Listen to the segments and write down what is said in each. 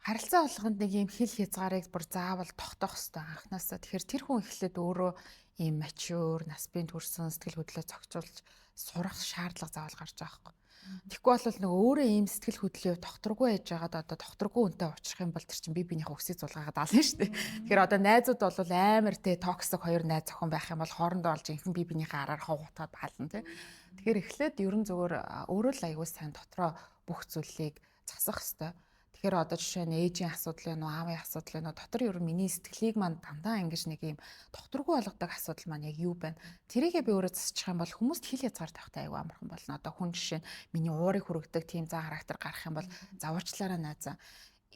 Харилцаа болгонд нэг юм хил хязгаарыг бүр заавал тогтоох хэрэгтэй анханасаа. Тэгэхээр тэр хүн эхлээд өөрөө ийм мачур, нас бий төрсэн сэтгэл хөдлөлөө зохицуулж сурах шаардлага заавал гарч байгаа хэрэг. Тэгэхгүй бол нөгөө өөрөө ийм сэтгэл хөдлөлөө докторгүй байж байгаад одоо докторгүй үнтэй уулзах юм бол тэр чинь бие биенийхээ өсийг зулгаагаад ална шүү дээ. Тэгэхээр одоо найзууд бол амар те токсик хоёр найз зохион байх юм бол хоорондоо олж инхэн бие биенийхээ араар хавгатаад бална те. Тэгэхээр эхлээд ерөн зөвөр өөрөө л аягүй сайн дотроо бүх зүйлийг засах хэрэгтэй. Тэгэхээр одоо жишээ нь ээжийн асуудал вэ нөө аавын асуудал вэ нөө дотор ер нь миний сэтгэлийг манд дандаа ингэж нэг юм докторгүй болгодог асуудал маань яг юу байна? Тэрийгээ би өөрөө засчих юм бол хүмүүст хил хязгаар тавихтай аягүй амархан болно. Одоо хүн жишээ нь миний уурыг хүргэдэг тийм зан характер гарах юм бол завуучлаараа найзаа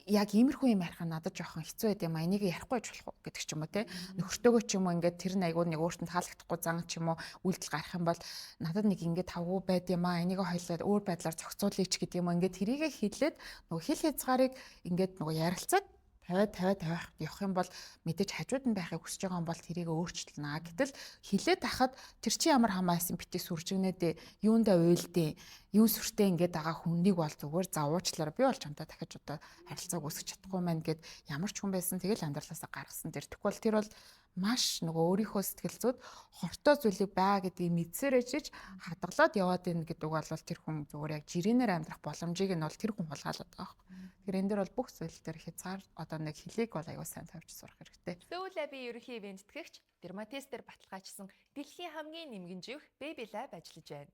яг иймэрхүү юм ярих нь надад жоохон хэцүү байд юм а энийг ярихгүй байж болох уу гэдэг ч юм уу те нөхөртөөгөө ч юм уу ингээд тэр айгуу нэг өөртөө таалагдахгүй зан ч юм уу үйлдэл гарах юм бол надад нэг ингээд тавгүй байд юм а энийг хоёлоо өөр байдлаар зохицуулъя ч гэдэг юм ингээд тэрийгэ хэлээд нөгөө хил хязгаарыг ингээд нөгөө ярилцаад тавиад явах юм бол мэдээж хажууд нь байхыг хүсэж байгаа юм бол тэрийг өөрчилнө. Гэтэл хилээд хахад тэр чи ямар хамаасан битээ сүржигнэдэ юундаа уйлдээ юун сүртэй ингээд байгаа хүнийг бол зүгээр завуучлаараа би бол чамтай дахиж одоо харилцааг үүсгэж чадахгүй маань гэд ямар ч хүн байсан тэгэл амьдралаасаа гаргасан тэр тэгвэл тэр бол маш нөгөө өөрийнхөө сэтгэл зүйд хортой зүйлийг баа гэдгийг мэдсээр ээжиж хадгалаад яваад ийн гэдэг бол тэр хүн зүгээр яг жирэнээр амьдрах боломжийг нь бол тэр хүн хулгайлаад байгаа юм. Тэгэхээр энэ дэр бол бүх зүйл дээр хязгаар одоо нэг хилийг бол аягүй сайн тавьж сурах хэрэгтэй. Soul Lab-ийн ерөнхий ивент тэтгэгч Дерматестер баталгаажсан дэлхийн хамгийн нэмгэн живх Baby Lab ажиллаж байна.